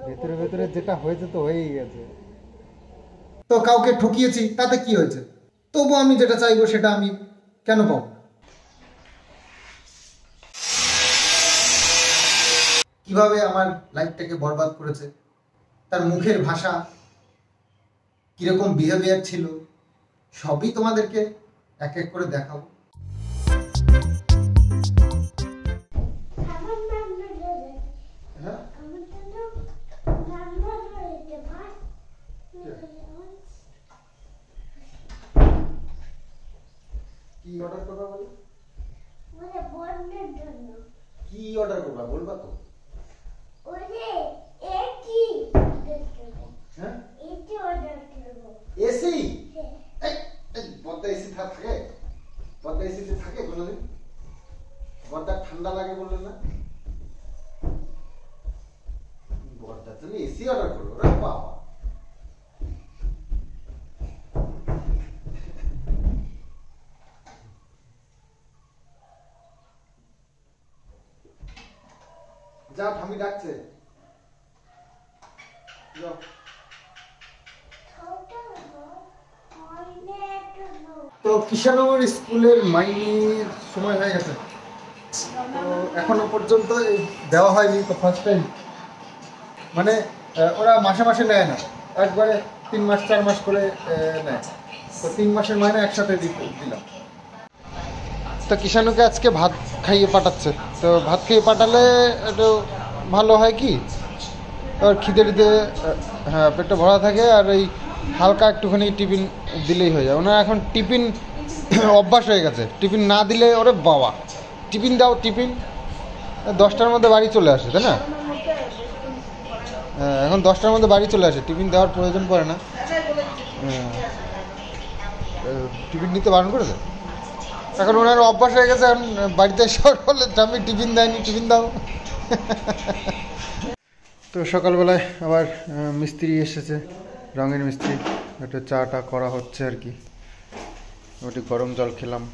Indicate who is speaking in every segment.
Speaker 1: ভেতরে ভেতরে যেটা হয়েছে তো হয়েই গেছে।
Speaker 2: তো কাউকে ঠকিয়েছি তাতে কি হয়েছে? তবু আমি যেটা চাইবো সেটা আমি কেন পাবো না? কিভাবে আমার লাইফটাকে বরবাদ করেছে, তার মুখের ভাষা কিরকম বিহেভিয়ার ছিল, সবই তোমাদেরকে এক এক করে দেখাবো। কি অর্ডার করবা বলে? কি অর্ডার করবা বলবা তো? হ্যাঁ, এসি? বদ্দা এসি থাকে? বদ্দা এসিতে থাকে কোনোদিন? বদ্দা ঠান্ডা লাগে বললে না? বদ্দার জন্য এসি অর্ডার করবো? রে বাবা, যা ঠামি ডাকছে, যাও। তো কৃষ্ণনগর স্কুলের মাইনের সময় হয়ে গেছে, তো এখনো পর্যন্ত দেওয়া হয়নি। তো ফার্স্ট টাইম মানে ওরা মাসে মাসে নেয় না, একবারে 3 মাস 4 মাস করে নেয়। তো 3 মাসের মাইনে একসাথে দিলাম। তো কিষাণুকে আজকে ভাত খাইয়ে পাঠাচ্ছে। তো ভাত খাইয়ে পাঠালে একটু ভালো হয় কি, আর খিদে টিদে হ্যাঁ পেটটা ভরা থাকে, আর এই হালকা একটুখানি টিফিন দিলেই হয়ে যায়। ওনার এখন টিফিন অভ্যাস হয়ে গেছে, টিফিন না দিলে ওরে বাবা টিফিন দাও টিফিন। 10টার মধ্যে বাড়ি চলে আসে, তাই না? এখন 10টার মধ্যে বাড়ি চলে আসে, টিফিন দেওয়ার প্রয়োজন পড়ে না। টিফিন নিতে বারণ করেছে, এখন ওনার অভ্যাস হয়ে গেছে। এখন বাড়িতে শর্ট হলে আমি টিফিন দেয়নি, টিফিন দাও। তো সকালবেলায় আবার মিস্ত্রি এসেছে, রঙের মিস্ত্রি। একটা চাটা করা হচ্ছে আর কি, ওটি গরম জল খেলাম।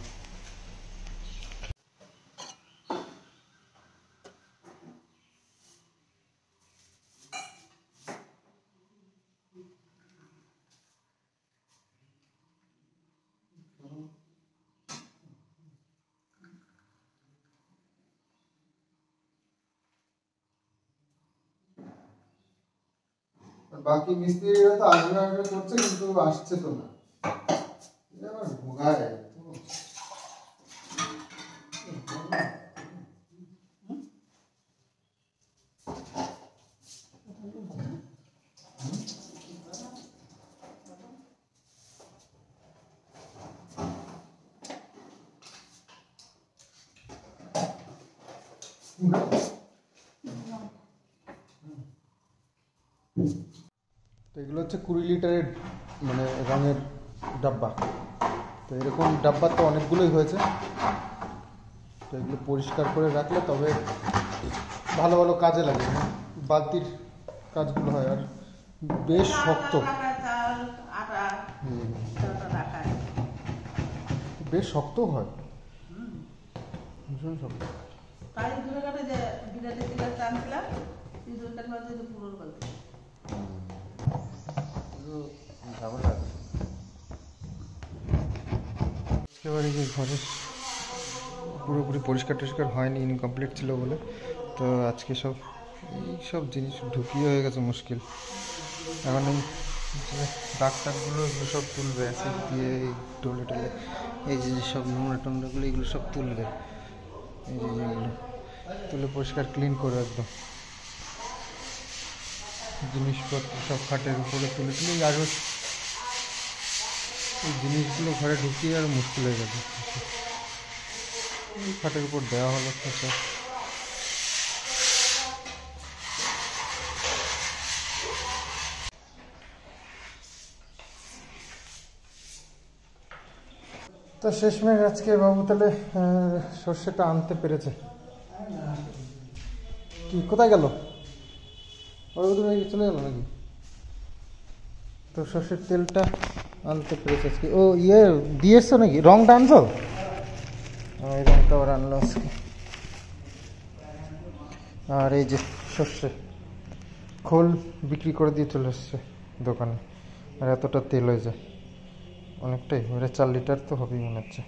Speaker 2: বাকি মিস্ত্রিরা তো আসবে আসবে করছে, কিন্তু আসছে তো না। আবার ভোগায় তো এগুলো হচ্ছে 20 লিটারের মানে রঙের ডাব্বা। তো এরকম ডাব্বা তো অনেকগুলোই হয়েছে। তো এগুলো পরিষ্কার করে রাখলে তবে ভালো ভালো কাজে লাগে, বালতির কাজগুলো হয়। আর বেশ শক্ত, বেশ শক্ত হয়, ভীষণ শক্ত। একেবারে ঘরে পুরোপুরি পরিষ্কার টরিষ্কার হয়নি, ইনকমপ্লিট ছিল বলে। তো আজকে সব জিনিস ঢুকিয়ে হয়ে গেছে মুশকিল। এখন এই ডাক্তারগুলো এগুলো সব তুলবে অ্যাসিড দিয়ে, এই টোলে টোলে এই যে সব নোংরা টোংরাগুলো এগুলো সব তুলবে। এই যে যেগুলো তুলে পরিষ্কার ক্লিন করে একদম জিনিসপত্র সব খাটের উপরে তুলে তুলে, আর এই জিনিসগুলো ঘরে ঢুকিয়ে আর মুশকিল হয়ে গেছে। খাটের উপর দেওয়া হলো সব। তো শেষমেশ আজকে বাবু তাহলে সর্ষেটা আনতে পেরেছে। কি কোথায় গেল? ওই চলে গেল নাকি? তো সর্ষের তেলটা আনতে পেরেছে আজকে। ও ইয়ে দিয়েছো নাকি? রংটা আনছো? এই রংটা আবার আনলো আজকে। আর এই যে সর্ষে খোল বিক্রি করে দিয়ে চলে এসছে দোকানে। আর এতটা তেল হয়ে যায় অনেকটাই, ওটা 4 লিটার তো হবেই মনে হচ্ছে।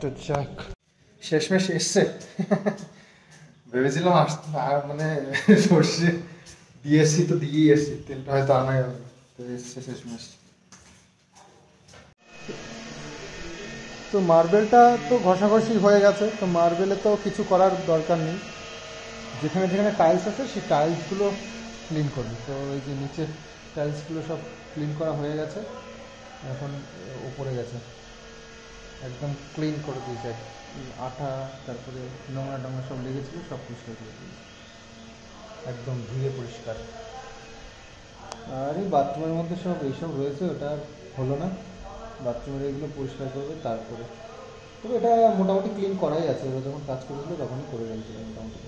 Speaker 2: তো যাক, শেষমেশ এসছে। ভেবেছিলাম আর মানে সর্ষে দিয়েছি তো দিয়েই এসছি, তেলটা হয়তো আনা যাবে, তো এসছে শেষমেশ। তো মার্বেলটা তো ঘষাঘষি হয়ে গেছে, তো মার্বেলে তো কিছু করার দরকার নেই। যেখানে যেখানে টাইলস আছে সেই টাইলসগুলো ক্লিন করবি। তো এই যে নিচের টাইলসগুলো সব ক্লিন করা হয়ে গেছে, এখন উপরে গেছে একদম ক্লিন করে দিয়েছে। আঠা তারপরে নোংরা টোংরা সব লেগেছিলো, সব পরিষ্কার করে দিয়েছে, একদম ধুয়ে পরিষ্কার। আর এই বাথরুমের মধ্যে সব এইসব রয়েছে, ওটা হলো না। বাথরুমের এগুলো পরিষ্কার করবে তারপরে। তবে এটা মোটামুটি ক্লিন করাই আছে, ওরা যখন কাজ করেছিল তখনই করে গেছিলো মোটামুটি।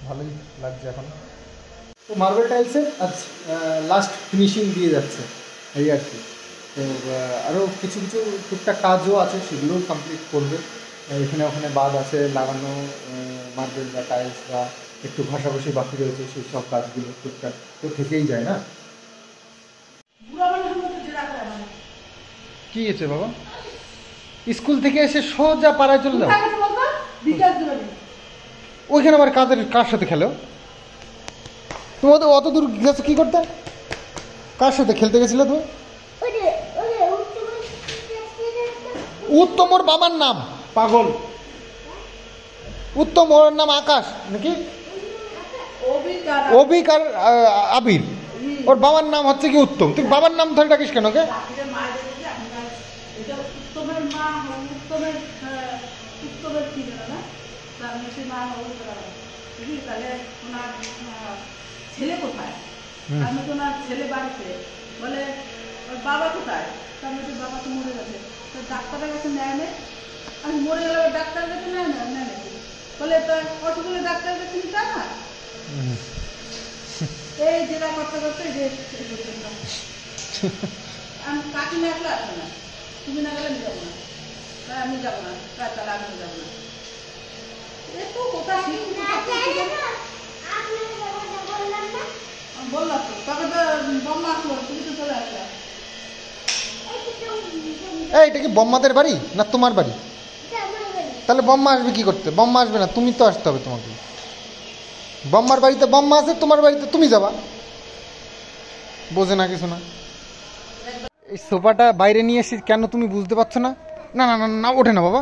Speaker 2: ভালোই লাগছে এখন। তো মার্বেল টাইলসের আজ লাস্ট ফিনিশিং দিয়ে যাচ্ছে এই আর কি। তো আরও কিছু কিছু টুকটাক কাজও আছে, সেগুলোও কমপ্লিট করবে। এখানে ওখানে বাদ আছে লাগানো মার্বেল বা টাইলস, বা একটু ঘষাঘষি বাকি রয়েছে, সেই সব কাজগুলো টুকটাক তো থেকেই যায় না। কি হয়েছে বাবা? স্কুল থেকে এসে সোজা পাড়ায় চলে যাও? ওইখানে আবার কার সাথে খেলো? তোমাদের অত দূর গেছো কি করতে? কার সাথে খেলতে গেছিলে তুমি? উত্তম ওর বাবার নাম, পাগল। উত্তম ওর নাম আকাশ নাকি? অভিক আর আবির, ওর বাবার নাম হচ্ছে কি উত্তম। তুই বাবার নাম ধরে ডাকিস কেন? কে
Speaker 3: ছেলে কোথায়? ছেলে বাড়িতে বলে বাবা কোথায়? বাবা তো মরে গেছে, তো ডাক্তারের কাছে নেয় নেই। আমি মরে গেলে ডাক্তারের কাছে নেয় না, নেয় নাকি? বলে তো কতগুলো ডাক্তারের কাছে নিতে না। এই যেটা করতে করতে আমি কাকিমা একলা আসবে না, তুমি না গেলে আমি যাবো না, তাই আমি যাবো না, তাহলে আমি যাবো না। একটু কোথায় বললাম তো, তবে তো বম্মা আসলো, তুমি তো চলে আসলো।
Speaker 2: এটা কি বম্মাদের বাড়ি না তোমার বাড়ি? তাহলে বম্মা আসবে কি করতে? বম্মা আসবে না, তুমি তো আসতে হবে তোমাকে। বম্মার বাড়িতে বম্মা আছে, তোমার বাড়িতে তুমি যাবা। বোঝে না কিছু না। এই সোফাটা বাইরে নিয়ে এসে কেন তুমি বুঝতে পারছো না? না না না না, ওঠে না বাবা,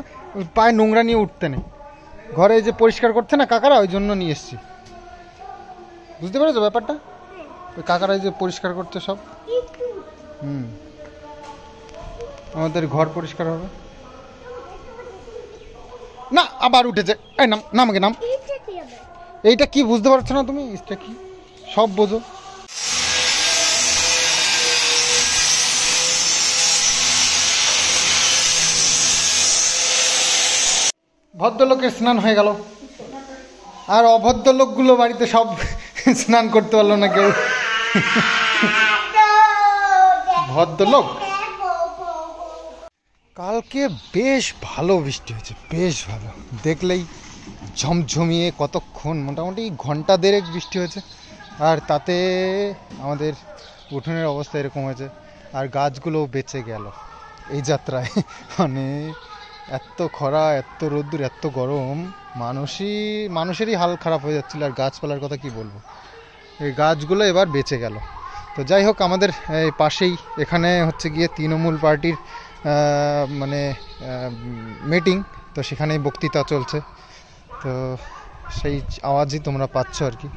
Speaker 2: পায়ে নোংরা নিয়ে উঠতে নেই। ঘরে যে পরিষ্কার করছে না কাকারা, ওই জন্য নিয়ে এসছি। বুঝতে পেরেছো ব্যাপারটা? ওই কাকারা যে পরিষ্কার করছে সব। আমাদের ঘর পরিষ্কার হবে না। আবার উঠেছে, এই নাম, নামকে নাম। এইটা কি বুঝতে পারছো না তুমি? এটা কি সব বোঝো। ভদ্রলোকের স্নান হয়ে গেল, আর অভদ্রলোকগুলো বাড়িতে সব স্নান করতে পারলো না কেউ। ভদ্রলোক। কালকে বেশ ভালো বৃষ্টি হয়েছে, বেশ ভালো। দেখলেই ঝমঝমিয়ে কতক্ষণ, মোটামুটি ঘন্টা দেড়েক বৃষ্টি হয়েছে। আর তাতে আমাদের উঠোনের অবস্থা এরকম হয়েছে, আর গাছগুলো বেঁচে গেল এই যাত্রায়। মানে এত খরা, এত রোদ্দুর, এত গরম, মানুষেরই হাল খারাপ হয়ে যাচ্ছিল। আর গাছপালার কথা কি বলবো, এই গাছগুলো এবার বেঁচে গেল। তো যাই হোক, আমাদের এই পাশেই এখানে হচ্ছে গিয়ে তৃণমূল পার্টির মানে মিটিং, তো সেখানেই বক্তৃতা চলছে। তো সেই আওয়াজই তোমরা পাচ্ছ আর কি।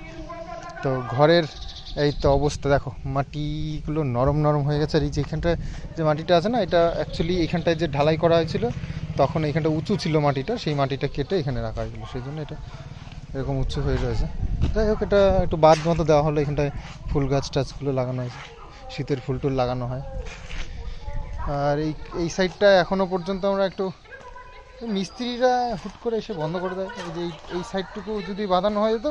Speaker 2: তো ঘরের এই তো অবস্থা দেখো, মাটিগুলো নরম নরম হয়ে গেছে। আর এই যে এখানটায় যে মাটিটা আছে না, এটা অ্যাকচুয়ালি এখানটায় যে ঢালাই করা হয়েছিল তখন এখানটা উঁচু ছিল মাটিটা, সেই মাটিটা কেটে এখানে রাখা হয়েছিল, সেই জন্য এটা এরকম উঁচু হয়ে রয়েছে। যাই হোক, এটা একটু বাদ মতো দেওয়া হলো। এখানটায় ফুল গাছ টাছগুলো লাগানো হয়েছে, শীতের ফুল টুল লাগানো হয়। আর এই সাইডটা এখনও পর্যন্ত আমরা একটু, মিস্ত্রিরা হুট করে এসে বন্ধ করে দেয়। এই যে এই সাইডটুকু যদি বাঁধানো হয়ে যেত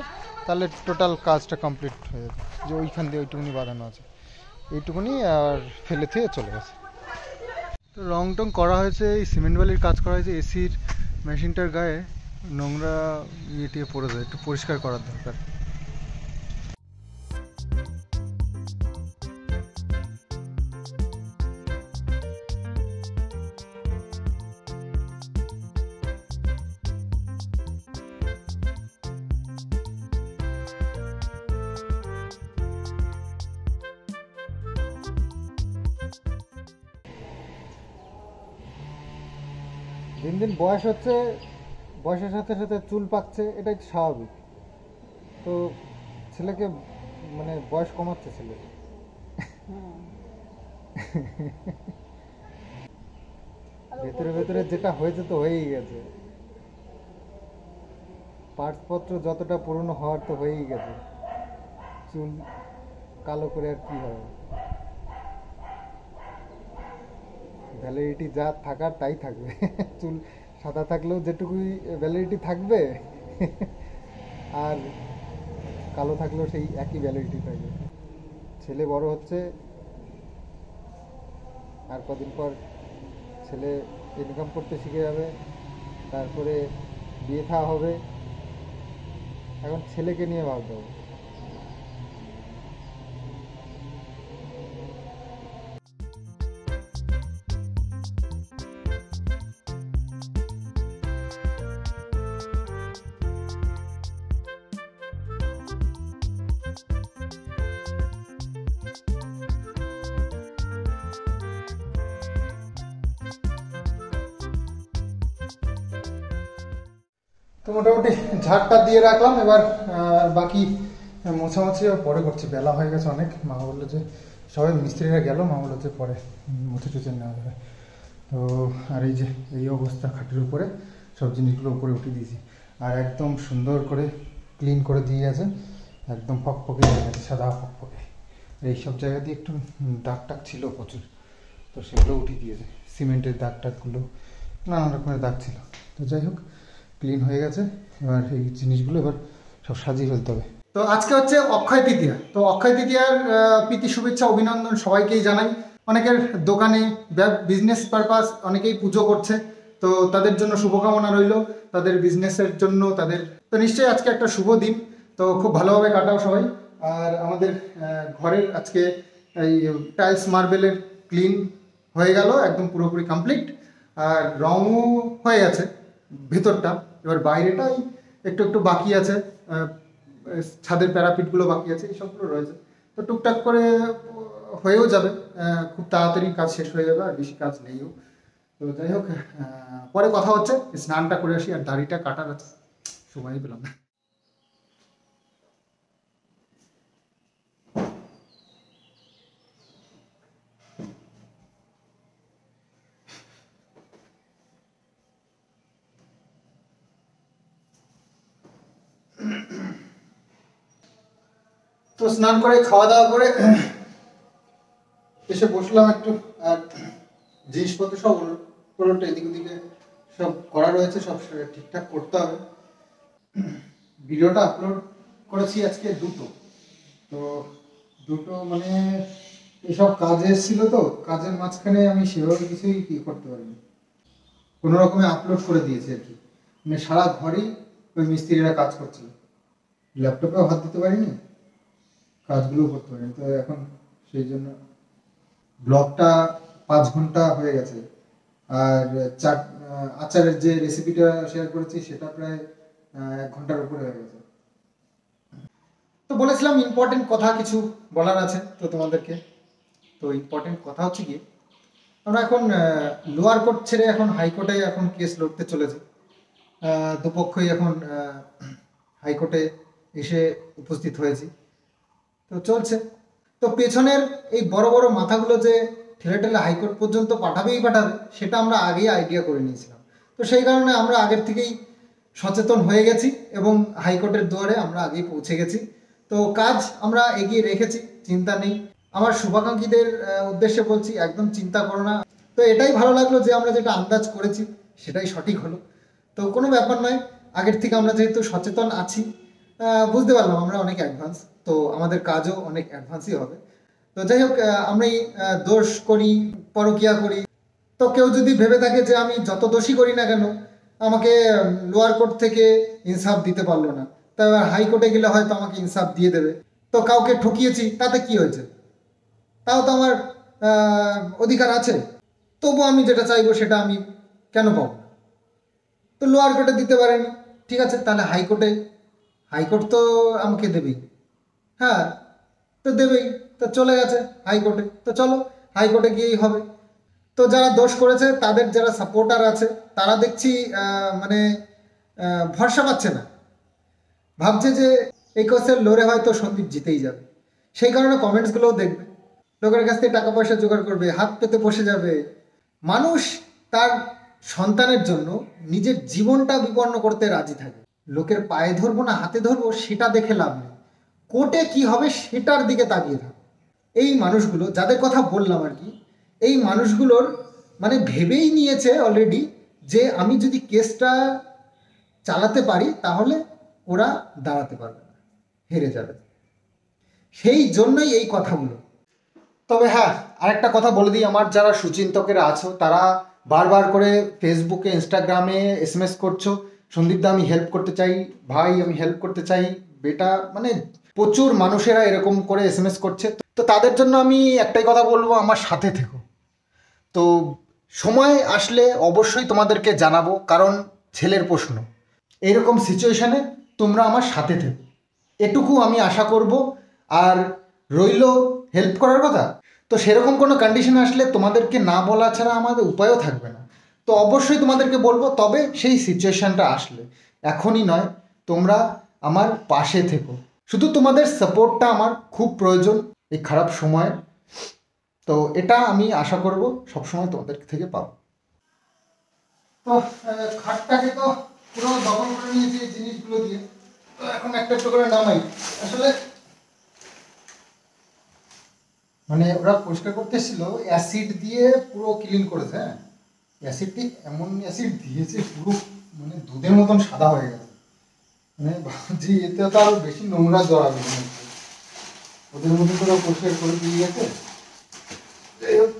Speaker 2: তাহলে টোটাল কাজটা কমপ্লিট হয়ে যেত। যে ওইখান দিয়ে ওইটুকুনি বাঁধানো আছে, এইটুকুনি আর ফেলে থেকে চলে গেছে। তো রং টং করা হয়েছে, এই সিমেন্ট বালির কাজ করা হয়েছে এসির মেশিনটার গায়ে। নোংরা টিয়ে পড়ে যায়, একটু পরিষ্কার করার দরকার।
Speaker 1: দিন দিন বয়স হচ্ছে, বয়সের সাথে সাথে চুল পাকছে, এটাই তো স্বাভাবিক। তো ছেলেকে মানে বয়স কমাচ্ছে ছেলে। ভেতরে ভেতরে যেটা হয়েছে তো হয়েই গেছে। পার্টসপত্র যতটা পুরনো হওয়ার তো হয়েই গেছে, চুল কালো করে আর কি হবে? ভ্যালিডিটি যা থাকার তাই থাকবে। চুল সাদা থাকলেও যেটুকুই ভ্যালিডিটি থাকবে, আর কালো থাকলেও সেই একই ভ্যালিডিটি থাকবে। ছেলে বড় হচ্ছে, আর কদিন পর ছেলে ইনকাম করতে শিখে যাবে, তারপরে বিয়ে থা হবে। এখন ছেলেকে নিয়ে ভাবতে হবে।
Speaker 2: তো মোটামুটি ঝাড়টা দিয়ে রাখলাম, এবার বাকি মোছামুছি পরে করছি, বেলা হয়ে গেছে অনেক। মা বললো যে সবাই মিস্ত্রিরা গেল, মা বললো যে পরে মুছে টুছে নেওয়া যাবে। তো আর এই যে এই অবস্থা, খাটের উপরে সব জিনিসগুলো উপরে উঠিয়ে দিয়েছি, আর একদম সুন্দর করে ক্লিন করে দিয়ে গেছে, একদম ফকফকে হয়ে গেছে, সাদা ফকফকে। আর এইসব জায়গা দিয়ে একটু দাগ টাগ ছিল প্রচুর, তো সেগুলো উঠিয়ে দিয়েছে। সিমেন্টের দাগ টাগগুলো, নানান রকমের দাগ ছিল। তো যাই হোক, ক্লিন হয়ে গেছে। এবার এই জিনিসগুলো এবার সব সাজিয়ে ফেলতে হবে। তো আজকে হচ্ছে অক্ষয় তৃতীয়া। তো অক্ষয় তৃতীয়ার প্রীতি শুভেচ্ছা অভিনন্দন সবাইকেই জানাই। অনেকের দোকানে বিজনেস পারপাস অনেকেই পুজো করছে, তো তাদের জন্য শুভকামনা রইল, তাদের বিজনেসের জন্য তাদের। তো নিশ্চয়ই আজকে একটা শুভ দিন, তো খুব ভালোভাবে কাটাও সবাই। আর আমাদের ঘরের আজকে এই টাইলস মার্বেলের ক্লিন হয়ে গেল, একদম পুরোপুরি কমপ্লিট। আর রঙও হয়ে গেছে ভেতরটা, এবার বাইরেটাই একটু একটু বাকি আছে, ছাদের প্যারাপিটগুলো বাকি আছে, এই সবগুলো রয়েছে। তো টুকটাক করে হয়েও যাবে, খুব তাড়াতাড়ি কাজ শেষ হয়ে যাবে, আর বেশি কাজ নেইও। তো যাই হোক, পরে কথা হচ্ছে। স্নানটা করে আসি, আর দাড়িটা কাটার আছে, সময়ই পেলাম না। তো স্নান করে খাওয়া দাওয়া করে এসে বসলাম একটু, আর জিনিসপত্র সব পুরোটা এদিক ওদিকে সব করা রয়েছে, সব ঠিকঠাক করতে হবে। ভিডিওটা আপলোড করেছি আজকে দুটো, তো দুটো মানে এসব কাজে এসেছিল, তো কাজের মাঝখানে আমি সেভাবে কিছুই কি করতে পারিনি, কোনো রকমে আপলোড করে দিয়েছি আর কি। মানে সারা ঘরেই ওই মিস্ত্রিরা কাজ করছিল, ল্যাপটপেও হাত দিতে পারিনি, কাজগুলো করতে পারিনি। তো এখন সেই জন্য ব্লগটা 5 ঘন্টা হয়ে গেছে, আর আচারের যে রেসিপিটা শেয়ার করেছি সেটা প্রায় 1 ঘন্টার উপরে হয়ে গেছে। তো বলেছিলাম ইম্পর্টেন্ট কথা কিছু বলার আছে তো তোমাদেরকে। তো ইম্পর্টেন্ট কথা হচ্ছে কি, আমরা এখন লোয়ার কোর্ট ছেড়ে এখন হাইকোর্টে এখন কেস লড়তে চলেছি। দুপক্ষই এখন হাইকোর্টে এসে উপস্থিত হয়েছি, তো চলছে। তো পেছনের এই বড় বড় মাথাগুলো যে ঠেলে ঠেলে হাইকোর্ট পর্যন্ত পাঠাবে, সেটা আমরা আগেই আইডিয়া করে নিয়েছিলাম। তো সেই কারণে আমরা আগের থেকেই সচেতন হয়ে গেছি এবং হাইকোর্টের দুয়ারে আমরা আগেই পৌঁছে গেছি। তো কাজ আমরা এগিয়ে রেখেছি, চিন্তা নেই। আমার শুভাকাঙ্ক্ষীদের উদ্দেশ্যে বলছি, একদম চিন্তা করো না। তো এটাই ভালো লাগলো যে আমরা যেটা আন্দাজ করেছি সেটাই সঠিক হলো। তো কোনো ব্যাপার নয়, আগের থেকে আমরা যেহেতু সচেতন আছি, বুঝতে পারলাম আমরা অনেক অ্যাডভান্স, তো আমাদের কাজও অনেক অ্যাডভান্সই হবে। তো যাই হোক, আমি দোষ করি, পরকিয়া করি, তো কেউ যদি ভেবে থাকে যে আমি যত দোষই করি না কেন আমাকে লোয়ার কোর্ট থেকে ইনসাফ দিতে পারলো না, তা এবার হাইকোর্টে গেলে হয়তো আমাকে ইনসাফ দিয়ে দেবে। তো কাউকে ঠকিয়েছি তাতে কি হয়েছে, তাও তো আমার অধিকার আছে। তবু আমি যেটা চাইবো সেটা আমি কেন পাবো না? তো লোয়ার কোর্টে দিতে পারেনি, ঠিক আছে, তাহলে হাইকোর্টে, হাইকোর্ট তো আমাকে দেবেই। হ্যাঁ, তো দেবেই, তো চলে গেছে হাইকোর্টে, তো চলো হাইকোর্টে গিয়েই হবে। তো যারা দোষ করেছে তাদের যারা সাপোর্টার আছে তারা দেখছি মানে ভরসা পাচ্ছে না, ভাবছে যে এই কেসের লড়ে হয়তো সন্দীপ জিতেই যাবে। সেই কারণে কমেন্টসগুলোও দেখবে, লোকের কাছ থেকে টাকা পয়সা জোগাড় করবে, হাত পেতে বসে যাবে। মানুষ তার সন্তানের জন্য নিজের জীবনটা বিপন্ন করতে রাজি থাকে। লোকের পায়ে ধরবো না হাতে ধরবো সেটা দেখে লাভ নেই, কোর্টে কি হবে সেটার দিকে তাকিয়ে থাকে। এই মানুষগুলো যাদের কথা বললাম আর কি, এই মানুষগুলোর মানে ভেবেই নিয়েছে অলরেডি যে আমি যদি কেসটা চালাতে পারি তাহলে ওরা দাঁড়াতে পারবে না, হেরে যাবে। সেই জন্যই এই কথাগুলো। তবে হ্যাঁ, আরেকটা কথা বলে দিই, আমার যারা সুচিন্তকেরা আছো তারা বারবার করে ফেসবুকে ইনস্টাগ্রামে এসএমএস করছো, সন্দীপদা আমি হেল্প করতে চাই, ভাই আমি হেল্প করতে চাই, বেটা, মানে প্রচুর মানুষেরা এরকম করে এসএমএস করছে। তো তাদের জন্য আমি একটাই কথা বলবো, আমার সাথে থেকো। তো সময় আসলে অবশ্যই তোমাদেরকে জানাবো, কারণ ছেলের প্রশ্ন, এইরকম সিচুয়েশানে তোমরা আমার সাথে থেকো, এটুকু আমি আশা করব। আর রইল হেল্প করার কথা, তো সেরকম কোনো কন্ডিশন আসলে তোমাদেরকে না বলা ছাড়া আমাদের উপায়ও থাকবে না। তো অবশ্যই তোমাদেরকে বলবো, তবে সেই সিচুয়েশানটা আসলে, এখনই নয়। তোমরা আমার পাশে থেকো, শুধু তোমাদের সাপোর্টটা আমার খুব প্রয়োজন এই খারাপ সময়ে। তো এটা আমি আশা করব সবসময় তোমাদের থেকে পাবো। তো খাটটাকে তো পুরো দখল করে নিয়েছি এই জিনিসগুলো দিয়ে, তো এখন একটা একটু করে নামাই। আসলে মানে ওরা পরিষ্কার করতে এসেছিল, অ্যাসিড দিয়ে পুরো ক্লিন করেছে। হ্যাঁ, অ্যাসিডটি এমন অ্যাসিড দিয়েছে পুরো মানে দুধের মতন সাদা হয়ে গেছে। মানে ভাবছি এতে তো আরো বেশি নোংরা জড়াবে, ওদের মধ্যে তো পরিষ্কার করে দিয়ে গেছে। যাই হোক,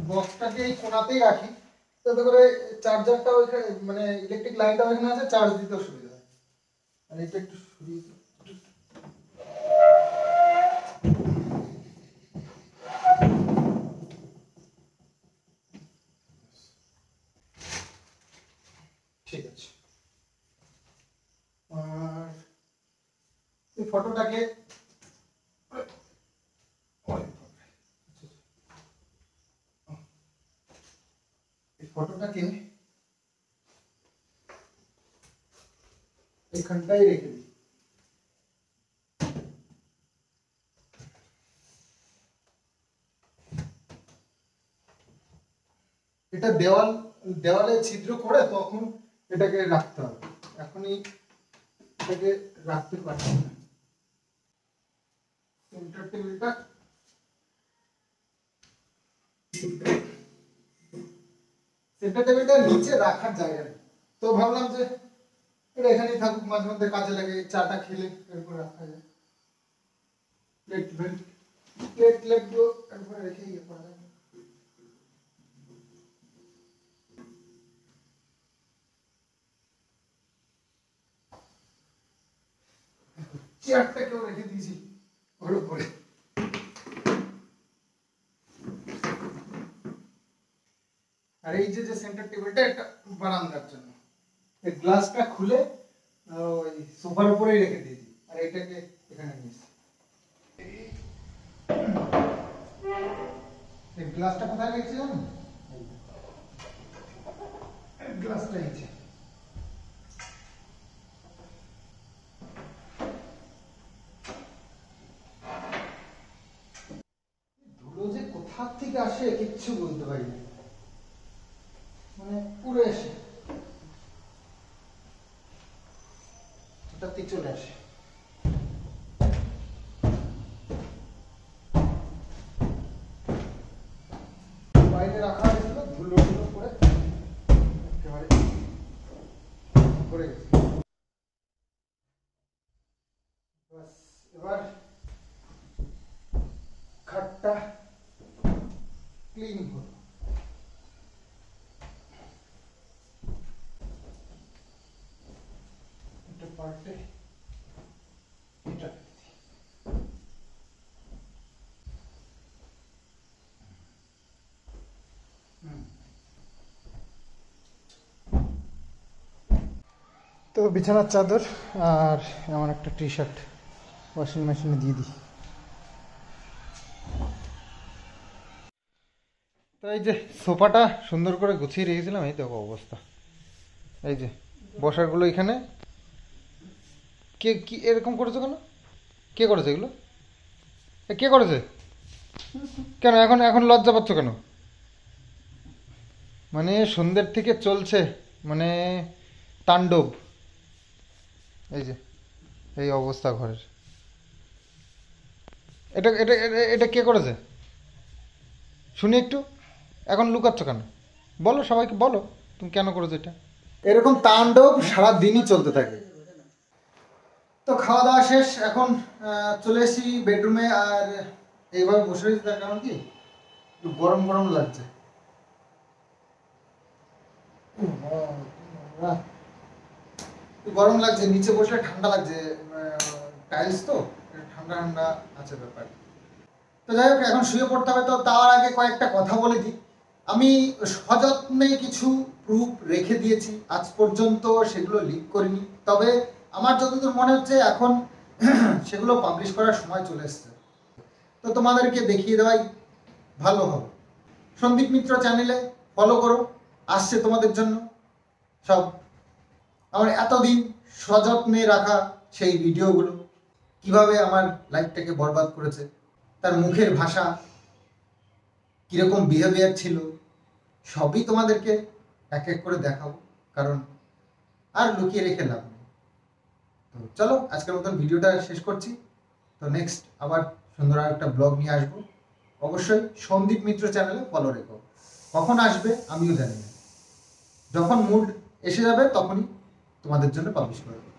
Speaker 2: বক্সটাকে এই কোনাতেই রাখি, তাতে করে চার্জারটা ওইখানে, মানে ইলেকট্রিক লাইনটা ওইখানে আছে, চার্জ দিতেও সুবিধা হয়। আর এটা একটু সরিয়ে দিই। ঠিক আছে, আর এই ফটোটাকে এখানটাই রেখে দিই। এটা দেওয়ালে ছিদ্র করে তখন এটাকে রাখতে হবে, এখনই এটাকে রাখতে পারছি না। সেন্টার টেবিলটা নিচে রাখার জায়গা নেই, তো ভাবলাম যে এটা এখানেই থাকুক, মাঝে মধ্যে কাজে লাগে, চাটা খেলে এরপর রাখা যায়। প্লেট গুলো একবার রেখে ইয়ে করা যায়। চেয়ারটাকেও রেখে দিয়েছি ওর উপরে। আর এই যে সেন্টার টেবিলটা একটা বারান্দার জন্য, এই গ্লাসটা খুলে ওই সোফার উপরেই রেখে দিয়েছি, আর এটাকে এখানে নিয়েছি। এই গ্লাসটা কোথায় রেখেছি জানো? গ্লাসটা এই যে, ধুলো যে কোথা থেকে আসে কিচ্ছু বলতে পারি না, মানে পুরো এসে ওটাতে চলে আসে। বাইরে রাখা হয়েছিল, ধুলো করে একেবারে ভরে গেছে। এবার খাটটা ক্লিন হলো।
Speaker 1: পাল্টে এটা তো বিছানার চাদর আর আমার একটা টি শার্ট ওয়াশিং মেশিনে দিয়ে দিই। তো এই যে সোফাটা সুন্দর করে গুছিয়ে রেখেছিলাম, এই দেখো অবস্থা। এই যে বসারগুলো এখানে। কে কি এরকম করেছো কেন? কে করেছে এগুলো? কে করেছে? কেন এখন এখন লজ্জা পাচ্ছ কেন? মানে সন্ধ্যের থেকে চলছে মানে তাণ্ডব। এই যে এই অবস্থা ঘরের। এটা এটা এটা- এটা কে করেছে শুনি একটু। এখন লুকাচ্ছ কেন? বলো, সবাইকে বলো তুমি কেন করেছো এটা।
Speaker 2: এরকম তাণ্ডব সারা দিনই চলতে থাকে। তো খাওয়া দাওয়া শেষ, এখন চলে এসেছি বেডরুমে। আর এইভাবে বসে রয়েছি তার কারণ কি, একটু গরম গরম লাগছে। একটু গরম লাগছে, নিচে বসলে ঠান্ডা লাগছে, টাইলস তো ঠান্ডা ঠান্ডা আছে ব্যাপার। তো যাই হোক, এখন শুয়ে পড়তে হবে। তো তার আগে কয়েকটা কথা বলে দিই। আমি সযত্নে কিছু প্রুফ রেখে দিয়েছি, আজ পর্যন্ত সেগুলো লিক করিনি। তবে আমার যতদূর মনে হচ্ছে এখন সেগুলো পাবলিশ করার সময় চলে এসছে। তো তোমাদেরকে দেখিয়ে দেওয়াই ভালো হবে। সন্দীপ মিত্র চ্যানেলে ফলো করো, আসছে তোমাদের জন্য সব আমার এতদিন সযত্নে রাখা সেই ভিডিওগুলো, কিভাবে আমার লাইফটাকে বরবাদ করেছে, তার মুখের ভাষা কিরকম বিহেভিয়ার ছিল, সবই তোমাদেরকে এক এক করে দেখাবো, কারণ আর লুকিয়ে রেখে লাভ নেই। তো চলো আজকের মতন ভিডিওটা শেষ করছি। তো নেক্সট আবার সুন্দর আর একটা ব্লগ নিয়ে আসবো। অবশ্যই সন্দীপ মিত্র চ্যানেলে ফলো রেখো। কখন আসবে আমিও জানি না, যখন মুড এসে যাবে তখনই তোমাদের জন্য পাবলিশ করে দেবো।